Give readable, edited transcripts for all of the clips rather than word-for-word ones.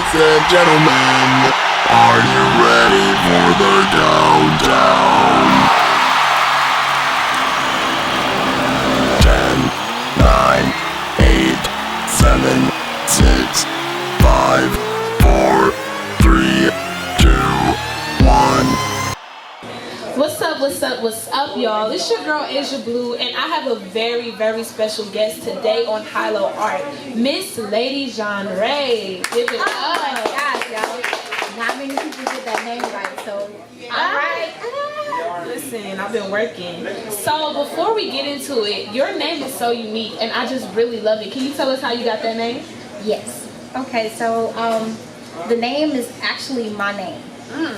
Ladies and gentlemen, are you ready for the countdown? 10, 9, 8, 7, 6, 5, 4, 3, 2, 1. What's up, y'all? It's your girl, Asia Blue, and I have a very, very special guest today on HYLO Art, Miss Lady Jean Ray. Give it up. Oh my gosh, y'all. Not many people get that name right, so alright. Listen, I've been working. So before we get into it, your name is so unique, and I just really love it. Can you tell us how you got that name? Yes. Okay, so the name is actually my name.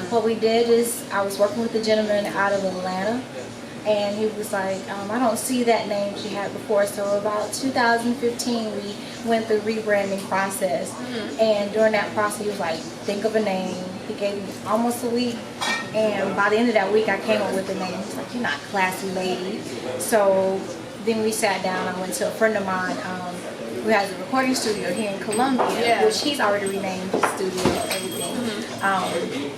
What we did is I was working with a gentleman out of Atlanta, and he was like, I don't see that name she had before. So about 2015 we went through rebranding process, and during that process he was like, think of a name. He gave me almost a week, and by the end of that week I came up with the name. He's like, you're not classy, lady. So then we sat down. I went to a friend of mine who has a recording studio here in Columbia, which he's already renamed his studio and everything.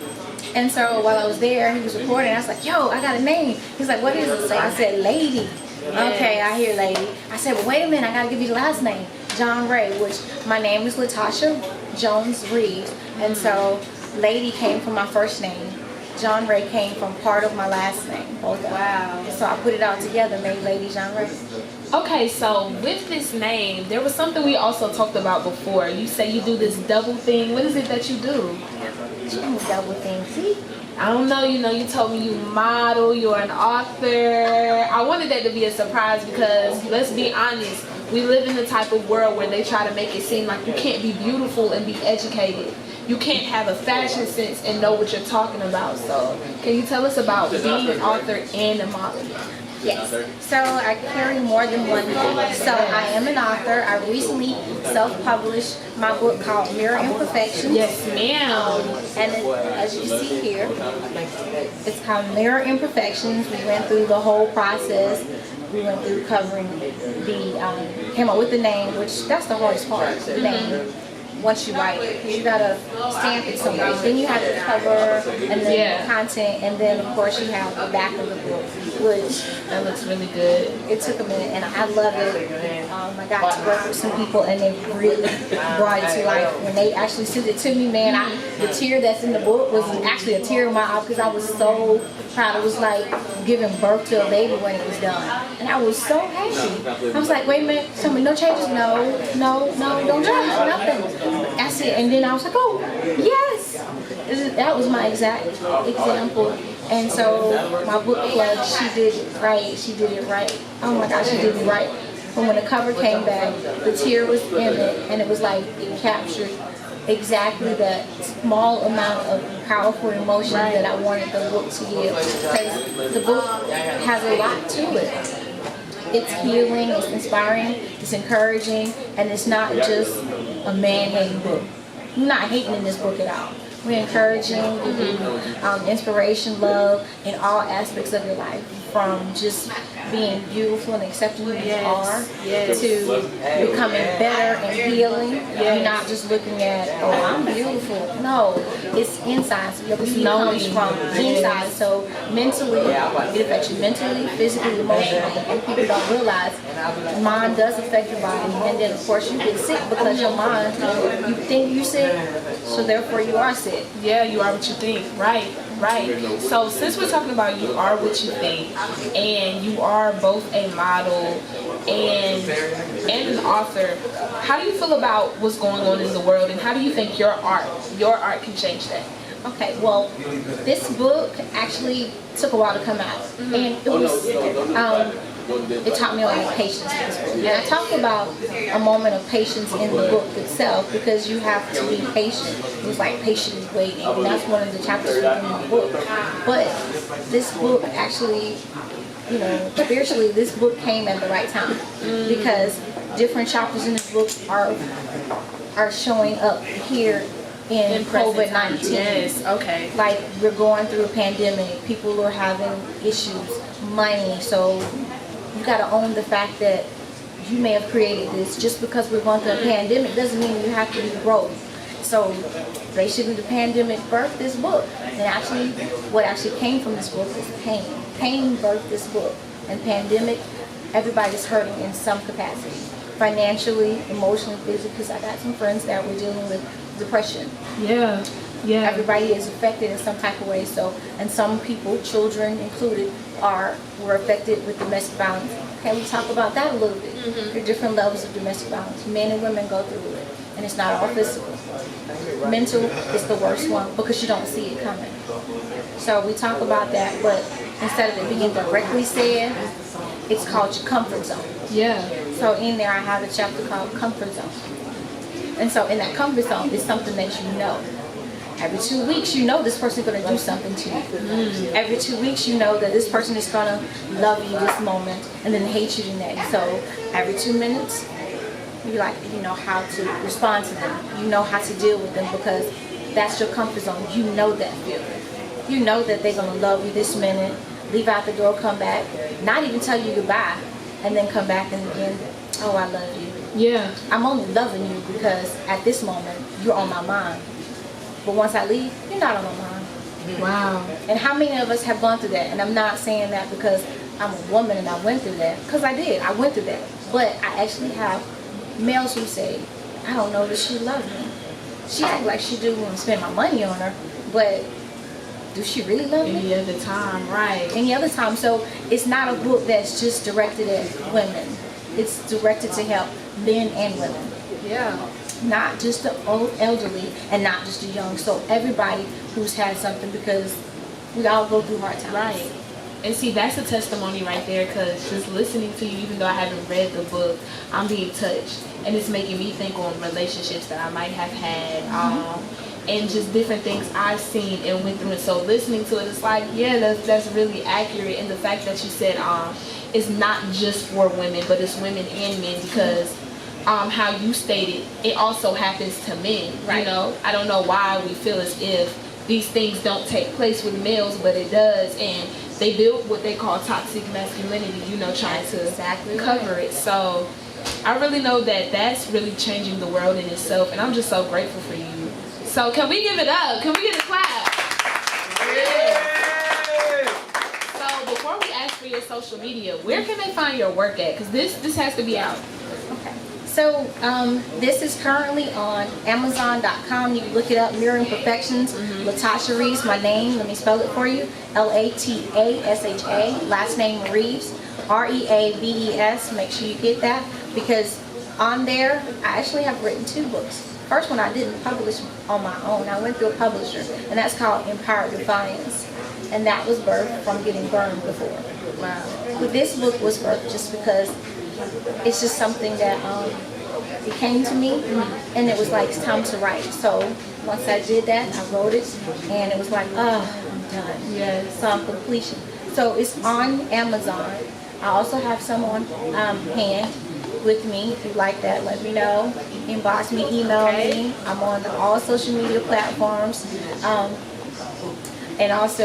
And so while I was there, he was recording. I was like, yo, I got a name. He's like, what is it? So I said, Lady. Okay, I hear Lady. I said, well, wait a minute, I got to give you the last name, Jean Ray, which my name is LATASHA Jones Reeves. And so Lady came from my first name. Jean Ray came from part of my last name. Both of them. Wow. So I put it all together, made Lady Jean Ray. Okay, so with this name, there was something we also talked about before. You say you do this double thing. What is it that you do? Double thing. See? I don't know, you told me you model, you're an author. I wanted that to be a surprise because, let's be honest, we live in the type of world where they try to make it seem like you can't be beautiful and be educated. You can't have a fashion sense and know what you're talking about. So, can you tell us about being an author and a model? Yes. So I carry more than one book. So I am an author. I recently self-published my book called Mirror Imperfections. Yes, ma'am. And as you see here, it's called Mirror Imperfections. We went through the whole process. We went through covering the, came up with the name, which that's the hardest part, the name. Once you write it, you gotta stamp it somewhere. Then you have the cover and then the content, and then of course you have the back of the book, which that looks really good. It took a minute, and I love it. I got to work with some people, and they really brought it to life. When they actually sent it to me, man, the tear that's in the book was actually a tear in my eye because I was so proud. It was like giving birth to a baby when it was done, and I was so happy. I was like, wait a minute, tell me no changes, no, don't change nothing. That's it. And then I was like, oh, yes. That was my exact example. And so my book club, she did it right. She did it right. Oh my gosh, she did it right. But when the cover came back, the tear was in it, and it was like it captured exactly that small amount of powerful emotion that I wanted the book to give. Because the book has a lot to it. It's healing, it's inspiring, it's encouraging, and it's not just a man-hating book. We're not hating in this book at all. We're encouraging, inspiration, love in all aspects of your life, from just being beautiful and accepting who you are to becoming better and healing. You're not just looking at, oh, I'm beautiful. No, it's inside. So you have to see it comes from inside. So mentally, it affects you mentally, physically, emotionally. And people don't realize mind does affect your body. And then, of course, you get sick because your mind, you think you're sick, so therefore you are sick. Yeah, you are what you think. Right. So since we're talking about you are what you think, and you are both a model and an author, how do you feel about what's going on in the world, and how do you think your art can change that? Okay, well, this book actually took a while to come out, and it was it taught me a lot of patience in this book. And I talk about a moment of patience in the book itself because you have to be patient. It was like patience waiting, and that's one of the chapters within my book. But this book actually, spiritually, this book came at the right time because different chapters in this book are showing up here in COVID-19. Yes, okay. Like, we're going through a pandemic. People are having issues, money. So you got to own the fact that you may have created this. Just because we're going through a pandemic doesn't mean you have to be broke. So basically the pandemic birthed this book. And actually, what actually came from this book is pain. Pain birthed this book. And pandemic, everybody's hurting in some capacity. Financially, emotionally, physically, because I got some friends that were dealing with depression. Yeah. Everybody is affected in some type of way. So, and some people, children included, were affected with domestic violence. Okay, we talk about that a little bit. There are different levels of domestic violence. Men and women go through it, and it's not all physical. Mental is the worst one because you don't see it coming. So we talk about that, but instead of it being directly said, it's called your comfort zone. Yeah. So in there, I have a chapter called comfort zone. And so in that comfort zone is something that you know. Every 2 weeks, you know this person's going to do something to you. Every 2 weeks, you know that this person is going to love you this moment and then hate you the next. So every 2 minutes, you know how to respond to them. You know how to deal with them because that's your comfort zone. You know that feeling. You know that they're going to love you this minute, leave out the door, come back, not even tell you goodbye, and then come back and again, oh, I love you. Yeah. I'm only loving you because at this moment, you're on my mind. But once I leave, you're not on my mind. Wow. And how many of us have gone through that? And I'm not saying that because I'm a woman and I went through that. Because I did. I went through that. But I actually have males who say, I don't know that she loves me. She act like she do when I spend my money on her. But do she really love me? Any other time, right. Any other time. So it's not a book that's just directed at women. It's directed to help men and women. Yeah. Not just the old elderly and not just the young. So everybody who's had something because we all go through hard times. Right. And see, that's a testimony right there because just listening to you, even though I haven't read the book, I'm being touched. And it's making me think on relationships that I might have had and just different things I've seen and went through. And so listening to it, it's like, yeah, that's really accurate. And the fact that you said it's not just for women, but it's women and men because how you stated, it also happens to men. Right. You know, I don't know why we feel as if these things don't take place with males, but it does, and they build what they call toxic masculinity. You know, trying to cover it. So I really know that that's really changing the world in itself, and I'm just so grateful for you. So can we give it up? Can we get a clap? Yeah. So before we ask for your social media, where can they find your work at? Because this has to be out. Okay. So this is currently on Amazon.com. You can look it up, Mirroring Perfections. LATASHA Reaves, my name. Let me spell it for you. LATASHA, last name Reaves, REAVES. Make sure you get that because on there, I actually have written 2 books. First one I didn't publish on my own. I went through a publisher, and that's called Empowered Defiance. And that was birthed from getting burned before. Wow. But this book was birthed just because it's just something that it came to me, and it was like, it's time to write. So once I did that, I wrote it, and it was like, oh, I'm done. Yeah, so I'm completion. So it's on Amazon. I also have some on hand with me. If you like that, let me know. Inbox me, email me. I'm on all social media platforms. And also,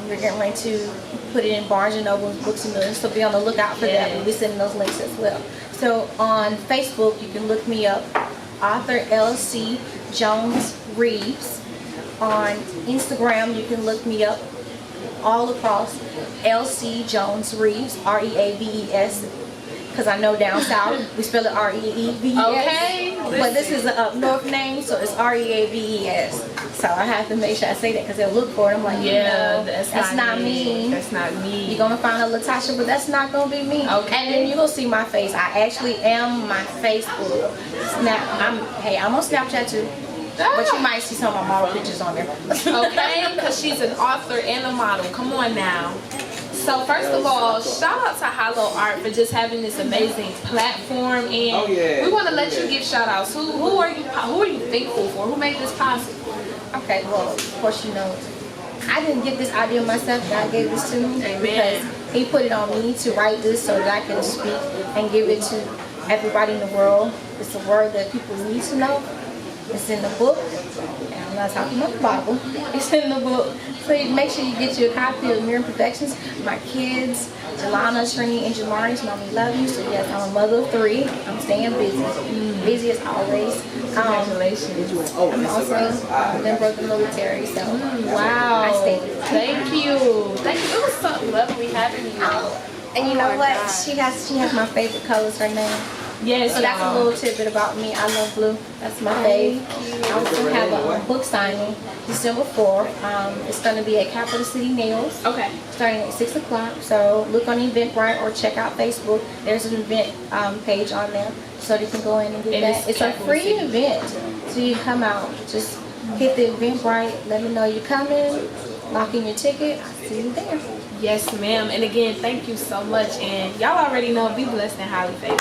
we're getting ready to put it in Barnes & Noble, Books & Millions, so be on the lookout for that. We'll be sending those links as well. So on Facebook, you can look me up, author LC Jones Reeves. On Instagram, you can look me up all across LC Jones Reeves, REAVES. Because I know down south we spell it REAVES. Okay. But this is an up north name, so it's REAVES. So I have to make sure I say that because they'll look for it. I'm like, yeah, no, that's not me. That's not me. You're gonna find a LATASHA, but that's not gonna be me. Okay. And then you're gonna see my face. I actually am my Facebook. I'm on Snapchat too. But you might see some of my model pictures on there. Okay, because she's an author and a model. Come on now. So first of all, shout out to HYLO Art for just having this amazing platform, and we want to let you give shout outs. Who are you thankful for? Who made this possible? Okay, well, of course you know, I didn't get this idea myself. God gave this to me. Amen. Because He put it on me to write this so that I can speak and give it to everybody in the world. It's a word that people need to know. It's in the book, and I'm not talking about the Bible. It's in the book. So make sure you get you a copy of Mirroring Perfections. My kids, Jelana, Trini, and Jamari, Mommy love you. So yes, I'm a mother of 3. I'm staying busy. Busy as always. Congratulations. I'm also a member of the military, so Wow. I stayed. Thank you. Thank you. It was so lovely having you. And you know what? She has my favorite colors. Her name. Yes, So that's a little tidbit about me. I love blue. That's my fave. I also have a book signing December 4th. It's going to be at Capital City Nails. Okay. Starting at 6 o'clock. So look on Eventbrite or check out Facebook. There's an event page on there, so you can go in and get that. It's a free event, so you come out. Just hit the Eventbrite. Let me know you're coming. Lock in your ticket. I'll see you there. Yes, ma'am. And again, thank you so much. And y'all already know, be blessed and highly favored.